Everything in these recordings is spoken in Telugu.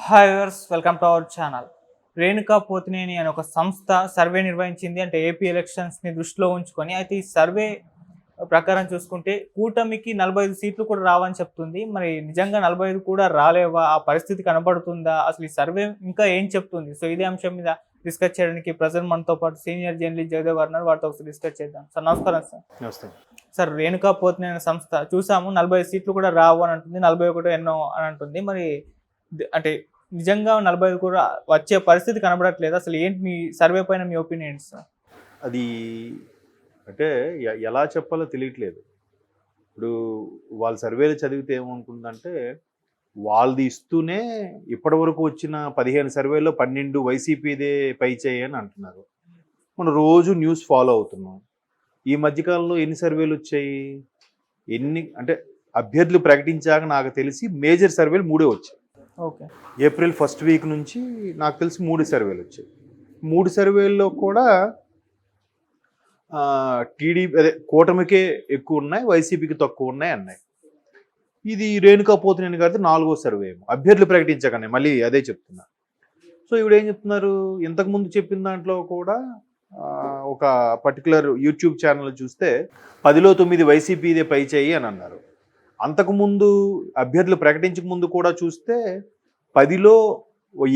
Hi viewers, welcome to our channel. Renuka Pothineni అనే ఒక సంస్థ సర్వే నిర్వహించింది. అంటే ఏపీ ఎలక్షన్స్ని దృష్టిలో ఉంచుకొని. అయితే ఈ సర్వే ప్రకారం చూసుకుంటే కూటమికి 45 సీట్లు కూడా రావని చెప్తుంది. మరి నిజంగా 45 కూడా రాలేవా? ఆ పరిస్థితి కనబడుతుందా? అసలు ఈ సర్వే ఇంకా ఏం చెప్తుంది? సో ఇదే అంశం మీద డిస్కస్ చేయడానికి ప్రజెంట్ మనతో పాటు సీనియర్ జర్నలిస్ట్ జగదేవ్ గారు ఉన్నారు. వారితో ఒకసారి డిస్కస్ చేద్దాం. సార్ నమస్కారం. సార్ నమస్తే. సార్, రేణుకా పోతినేని సంస్థ చూసాము 45 సీట్లు కూడా రావు అని అంటుంది, 41 ఎన్నో అని అంటుంది. మరి అంటే నిజంగా 45 కూడా వచ్చే పరిస్థితి కనబడట్లేదు. అసలు ఏంటి మీ సర్వే పైన మీ ఒపీనియన్స్? అది అంటే ఎలా చెప్పాలో తెలియట్లేదు. ఇప్పుడు వాళ్ళ సర్వేలు చదివితే ఏమనుకుందంటే, వాళ్ళది ఇస్తూనే ఇప్పటివరకు వచ్చిన 15 సర్వేల్లో 12 వైసీపీదే పైచేయి అని అంటున్నారు. మనం రోజు న్యూస్ ఫాలో అవుతున్నాం. ఈ మధ్యకాలంలో ఎన్ని సర్వేలు వచ్చాయి? అంటే అభ్యర్థులు ప్రకటించాక నాకు తెలిసి మేజర్ సర్వేలు 3 వచ్చాయి. ఓకే. ఏప్రిల్ ఫస్ట్ వీక్ నుంచి నాకు తెలిసి 3 సర్వేలు వచ్చాయి. 3 సర్వేల్లో కూడా కూటమికే ఎక్కువ ఉన్నాయి, వైసీపీకి తక్కువ ఉన్నాయి అన్నాయి. ఇది రేణుకా పోతినేని గారిది 4వ సర్వే ఏమో, అభ్యర్థులు ప్రకటించకనే, మళ్ళీ అదే చెప్తున్నా. సో ఇప్పుడు ఏం చెప్తున్నారు, ఇంతకుముందు చెప్పిన దాంట్లో కూడా ఒక పర్టికులర్ యూట్యూబ్ ఛానల్ చూస్తే 10లో 9 వైసీపీదే పై చేయి అని అన్నారు. అంతకుముందు అభ్యర్థులు ప్రకటించక ముందు కూడా చూస్తే 10లో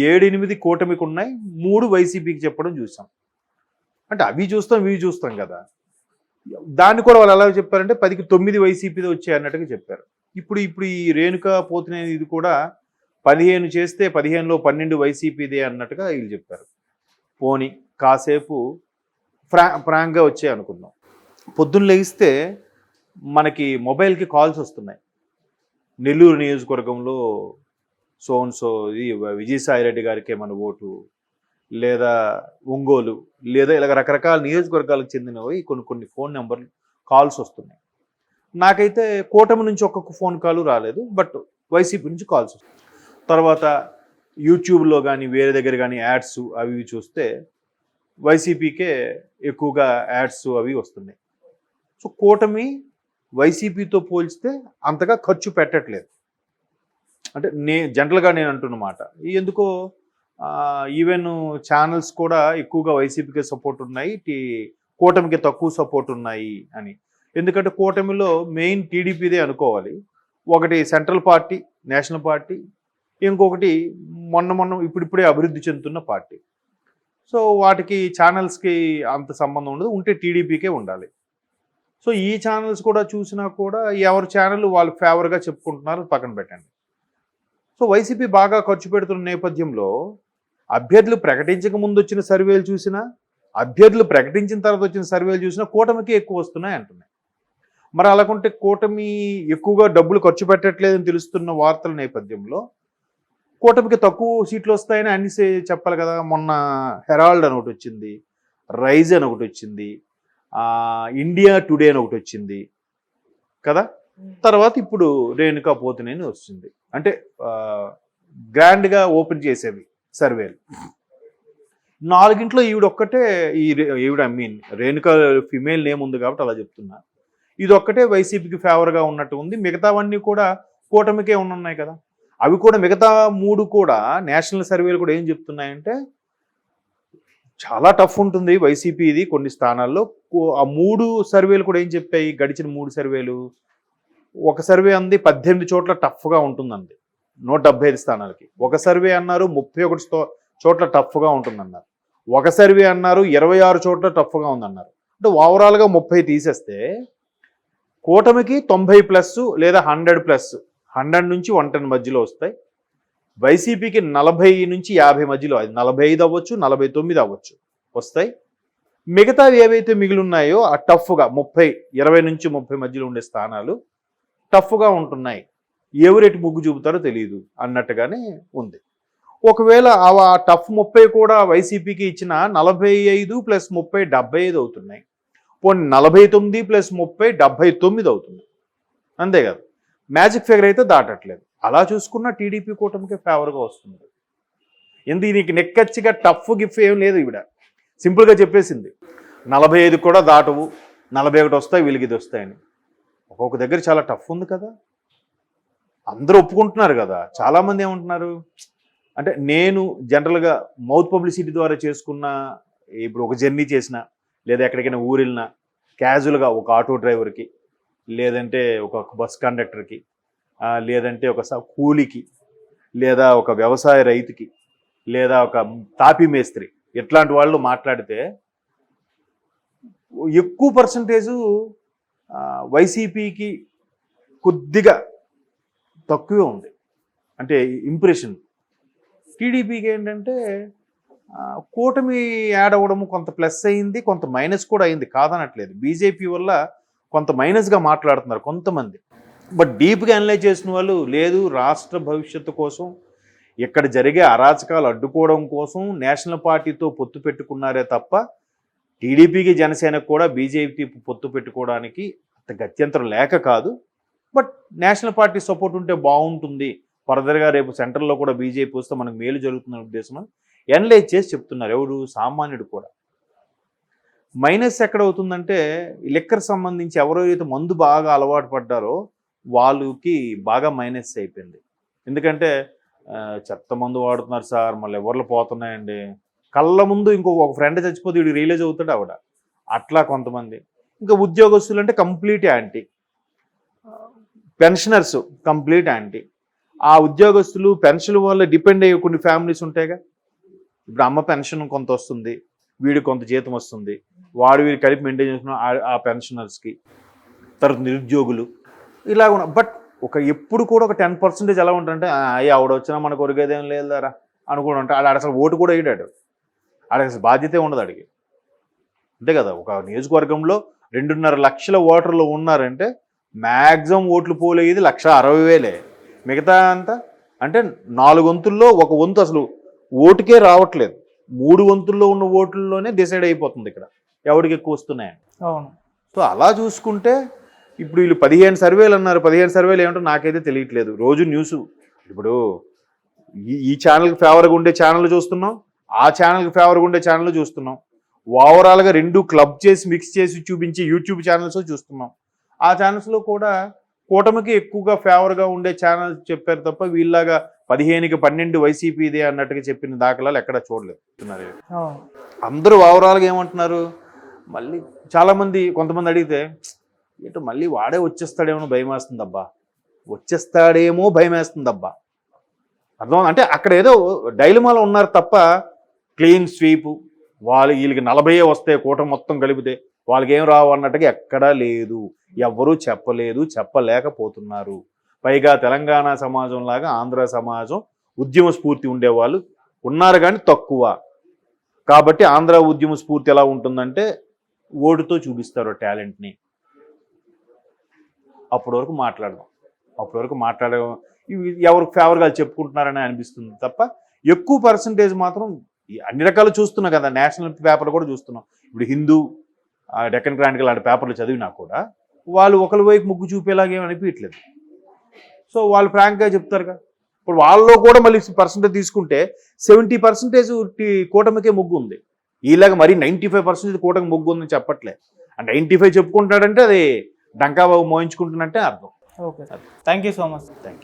7-8 కూటమికి ఉన్నాయి, 3 వైసీపీకి చెప్పడం చూసాం. అంటే అవి చూస్తాం ఇవి చూస్తాం కదా. దాన్ని కూడా వాళ్ళు ఎలా చెప్పారంటే 10కి 9 వైసీపీదే వచ్చాయి అన్నట్టుగా చెప్పారు. ఇప్పుడు ఈ రేణుకా పోతినేని ఇది కూడా 15 చేస్తే 15లో 12 వైసీపీదే అన్నట్టుగా వీళ్ళు చెప్పారు. పోనీ కాసేపు ఫ్రాంక్గా వచ్చాయి అనుకుందాం. పొద్దున్న లేస్తే మనకి మొబైల్కి కాల్స్ వస్తున్నాయి. నెల్లూరు నియోజకవర్గంలో సో విజయసాయిరెడ్డి గారికి మన ఓటు, లేదా ఒంగోలు, లేదా ఇలా రకరకాల నియోజకవర్గాలకు చెందినవి కొన్ని ఫోన్ నెంబర్లు కాల్స్ వస్తున్నాయి. నాకైతే కూటమి నుంచి ఒక్కొక్క ఫోన్ కాల్ రాలేదు, బట్ వైసీపీ నుంచి కాల్స్ వస్తున్నాయి. తర్వాత యూట్యూబ్లో కానీ వేరే దగ్గర కానీ యాడ్స్ అవి చూస్తే వైసీపీకే ఎక్కువగా యాడ్స్ అవి వస్తున్నాయి. సో కూటమి వైసీపీతో పోల్చితే అంతగా ఖర్చు పెట్టట్లేదు. అంటే జనరల్గా నేను అంటున్నమాట. ఎందుకో ఈవెన్ ఛానల్స్ కూడా ఎక్కువగా వైసీపీకి సపోర్ట్ ఉన్నాయి, కూటమికి తక్కువ సపోర్ట్ ఉన్నాయి అని. ఎందుకంటే కూటమిలో మెయిన్ టీడీపీదే అనుకోవాలి. ఒకటి సెంట్రల్ పార్టీ, నేషనల్ పార్టీ, ఇంకొకటి మొన్న ఇప్పుడిప్పుడే అభివృద్ధి చెందుతున్న పార్టీ. సో వాటికి ఛానల్స్కి అంత సంబంధం ఉండదు, ఉంటే టీడీపీకే ఉండాలి. సో ఈ ఛానల్స్ కూడా చూసినా కూడా ఎవరి ఛానల్ వాళ్ళు ఫేవర్గా చెప్పుకుంటున్నారు, పక్కన పెట్టండి. సో వైసీపీ బాగా ఖర్చు పెడుతున్న నేపథ్యంలో అభ్యర్థులు ప్రకటించక ముందు వచ్చిన సర్వేలు చూసినా, అభ్యర్థులు ప్రకటించిన తర్వాత వచ్చిన సర్వేలు చూసినా కూటమికి ఎక్కువ వస్తున్నాయి అంటున్నాయి. మరి అలాకుంటే కూటమి ఎక్కువగా డబ్బులు ఖర్చు పెట్టట్లేదని తెలుస్తున్న వార్తల నేపథ్యంలో కూటమికి తక్కువ సీట్లు వస్తాయని అన్ని చెప్పాలి కదా. మొన్న హెరాల్డ్ అని ఒకటి వచ్చింది, రైజ్ అని ఒకటి వచ్చింది, ఇండియా టుడే అని ఒకటి వచ్చింది కదా. తర్వాత ఇప్పుడు రేణుకా పోతినేని వచ్చింది. అంటే గ్రాండ్గా ఓపెన్ చేసేవి సర్వేలు. 4గింట్లో ఈవిడొక్కటే రేణుకా ఫిమేల్ నేమ్ ఉంది కాబట్టి అలా చెప్తున్నా. ఇది ఒక్కటే వైసీపీకి ఫేవర్గా ఉన్నట్టు ఉంది. మిగతావన్నీ కూడా కూటమికే ఉన్నాయి కదా. అవి కూడా మిగతా 3 కూడా నేషనల్ సర్వేలు కూడా ఏం చెప్తున్నాయంటే చాలా టఫ్ ఉంటుంది వైసీపీది కొన్ని స్థానాల్లో. ఆ 3 సర్వేలు కూడా ఏం చెప్పాయి, గడిచిన 3 సర్వేలు. ఒక సర్వే అంది 18 చోట్ల టఫ్గా ఉంటుందండి 175 స్థానాలకి. ఒక సర్వే అన్నారు 31 చోట్ల టఫ్గా ఉంటుందన్నారు. ఒక సర్వే అన్నారు 26 చోట్ల టఫ్గా ఉందన్నారు. అంటే ఓవరాల్గా 30 తీసేస్తే కూటమికి 90+ లేదా 100+, 100 నుంచి 110 మధ్యలో వస్తాయి. వైసీపీకి 40 నుంచి 50 మధ్యలో, అది 45 అవ్వచ్చు, 49 అవ్వచ్చు వస్తాయి. మిగతావి ఏవైతే మిగిలి ఉన్నాయో ఆ టఫ్గా 20 నుంచి 30 మధ్యలో ఉండే స్థానాలు టఫ్గా ఉంటున్నాయి. ఎవరెటు ముగ్గు చూపుతారో తెలియదు అన్నట్టుగానే ఉంది. ఒకవేళ ఆ టఫ్ 30 కూడా వైసీపీకి ఇచ్చిన 45 + 30 75 అవుతున్నాయి. పోనీ 49 + 30 79 అవుతుంది. అంతే కదా, మ్యాజిక్ ఫిగర్ అయితే దాటట్లేదు. అలా చూసుకున్న టీడీపీ కూటమికి ఫేవర్గా వస్తుంది. దీనికి నెక్కచ్చిగా టఫ్ గిఫ్ ఏం లేదు. ఈవిడ సింపుల్గా చెప్పేసింది 45 కూడా దాటవు, 41 వస్తాయి, వీళ్ళకి ఇది వస్తాయని. ఒక్కొక్క దగ్గర చాలా టఫ్ ఉంది కదా, అందరూ ఒప్పుకుంటున్నారు కదా. చాలామంది ఏమంటున్నారు అంటే నేను జనరల్గా మౌత్ పబ్లిసిటీ ద్వారా చేసుకున్న, ఇప్పుడు ఒక జర్నీ చేసిన, లేదా ఎక్కడికైనా ఊరు వెళ్ళినా క్యాజువల్గా ఒక ఆటో డ్రైవర్కి, లేదంటే ఒక బస్ కండక్టర్కి, లేదంటే ఒక కూలికి, లేదా ఒక వ్యవసాయ రైతుకి, లేదా ఒక తాపీ మేస్త్రి, ఇట్లాంటి వాళ్ళు మాట్లాడితే ఎక్కువ పర్సంటేజు వైసీపీకి కొద్దిగా తక్కువే ఉంది. అంటే ఇంప్రెషన్. టీడీపీకి ఏంటంటే కూటమి యాడ్ అవ్వడము కొంత ప్లస్ అయింది, కొంత మైనస్ కూడా అయింది, కాదనట్లేదు. బీజేపీ వల్ల కొంత మైనస్గా మాట్లాడుతున్నారు కొంతమంది. బట్ డీప్గా అనలైజ్ చేసిన వాళ్ళు లేదు, రాష్ట్ర భవిష్యత్తు కోసం, ఇక్కడ జరిగే అరాచకాలు అడ్డుకోవడం కోసం నేషనల్ పార్టీతో పొత్తు పెట్టుకున్నారే తప్ప టీడీపీకి జనసేనకు కూడా బీజేపీ పొత్తు పెట్టుకోవడానికి అంత గత్యంతరం లేక కాదు. బట్ నేషనల్ పార్టీ సపోర్ట్ ఉంటే బాగుంటుంది, ఫర్దర్గా రేపు సెంట్రల్లో కూడా బీజేపీ వస్తే మనకు మేలు జరుగుతున్న ఉద్దేశం ఎనలైజ్ చేసి చెప్తున్నారు. ఎవరు? సామాన్యుడు కూడా. మైనస్ ఎక్కడ అవుతుందంటే లిక్కర్ సంబంధించి ఎవరైతే మందు బాగా అలవాటు పడ్డారో వాళ్ళకి బాగా మైనస్ అయిపోయింది. ఎందుకంటే చెత్త మందు వాడుతున్నారు సార్, మళ్ళీ ఎవరిలో పోతున్నాయండి, కళ్ళ ముందు ఒక ఫ్రెండ్ చచ్చిపోతే వీడికి రియలైజ్ అవుతాడు ఆవిడ. అట్లా కొంతమంది. ఇంకా ఉద్యోగస్తులు అంటే complete anti, pensioners complete anti. ఆ ఉద్యోగస్తులు పెన్షన్ వల్ల డిపెండ్ అయ్యే కొన్ని ఫ్యామిలీస్ ఉంటాయిగా. ఇప్పుడు అమ్మ పెన్షన్ కొంత వస్తుంది, వీడికి కొంత జీతం వస్తుంది, వాడు వీడు కలిపి మెయింటైన్ చేసుకున్న ఆ పెన్షనర్స్కి, తర్వాత నిరుద్యోగులు ఇలా ఉన్న. బట్ ఎప్పుడు కూడా ఒక 10% ఎలా ఉంటుందంటే ఆవిడ వచ్చినా మనకు ఒరిగేదేం లేదారా అనుకుంటా. ఆడ అసలు ఓటు కూడా వేయడాడు, ఆడికి అసలు బాధ్యతే ఉండదు అడిగి. అంతే కదా, ఒక నియోజకవర్గంలో 2.5 లక్షల ఓటర్లు ఉన్నారంటే మ్యాక్సిమం ఓట్లు పోలేది 1,60,000. మిగతా అంతా అంటే 4 వంతుల్లో 1 వంతు అసలు ఓటుకే రావట్లేదు. 3 వంతుల్లో ఉన్న ఓట్లలోనే డిసైడ్ అయిపోతుంది ఇక్కడ ఎవరికి ఎక్కువ వస్తున్నాయని. అవును. సో అలా చూసుకుంటే ఇప్పుడు వీళ్ళు 15 సర్వేలు అన్నారు. 15 సర్వేలు ఏమిటో నాకైతే తెలియట్లేదు. రోజు న్యూస్ ఇప్పుడు ఈ ఛానల్కి ఫేవర్గా ఉండే ఛానల్ చూస్తున్నాం, ఆ ఛానల్కి ఫేవర్గా ఉండే ఛానల్ చూస్తున్నాం. ఓవరాల్గా 2 క్లబ్ చేసి మిక్స్ చేసి చూపించి యూట్యూబ్ ఛానల్స్ చూస్తున్నాం. ఆ ఛానల్స్లో కూడా కూటమికి ఎక్కువగా ఫేవర్గా ఉండే ఛానల్స్ చెప్పారు తప్ప వీళ్ళలాగా 15కి 12 వైసీపీదే అన్నట్టుగా చెప్పిన దాఖలాలు ఎక్కడ చూడలేదు. అందరూ ఓవరాల్గా ఏమంటున్నారు, మళ్ళీ చాలామంది కొంతమంది అడిగితే ఏంటో మళ్ళీ వాడే వచ్చేస్తాడేమో భయం వేస్తుందబ్బా, వచ్చేస్తాడేమో భయం వేస్తుందబ్బా. అర్థం అంటే అక్కడ ఏదో డైలమాలో ఉన్నారు తప్ప క్లీన్ స్వీప్ వీళ్ళకి 40 వస్తే కూటమి మొత్తం కలిపితే వాళ్ళకి ఏం రావు అన్నట్టుగా ఎక్కడా లేదు. ఎవ్వరూ చెప్పలేదు, చెప్పలేకపోతున్నారు. పైగా తెలంగాణ సమాజం లాగా ఆంధ్ర సమాజం ఉద్యమ స్ఫూర్తి ఉండేవాళ్ళు ఉన్నారు కానీ తక్కువ. కాబట్టి ఆంధ్ర ఉద్యమ స్ఫూర్తి ఎలా ఉంటుందంటే ఓటుతో చూపిస్తారు టాలెంట్ని. అప్పటి వరకు మాట్లాడే ఎవరు ఫేవర్గా చెప్పుకుంటున్నారని అనిపిస్తుంది తప్ప ఎక్కువ పర్సంటేజ్ మాత్రం అన్ని రకాలు చూస్తున్నాం కదా. నేషనల్ పేపర్లు కూడా చూస్తున్నాం. ఇప్పుడు హిందూ, డెక్కన్ క్రానికల్ లాంటి పేపర్లు చదివినా కూడా వాళ్ళు ఒకరి వైపు మొగ్గు చూపేలాగేమీ అనిపించట్లేదు. సో వాళ్ళు ఫ్రాంక్గా చెప్తారుగా. ఇప్పుడు వాళ్ళలో కూడా మళ్ళీ పర్సంటేజ్ తీసుకుంటే 70% కూటమికే మొగ్గు ఉంది. ఇలాగ మరి 95% కూటమి మొగ్గు ఉందని చెప్పట్లే. 95 చెప్పుకుంటాడంటే అది డంకాబాబు మోయించుకుంటున్నట్టే అర్థం. Okay sir, thank you so much. Thank you.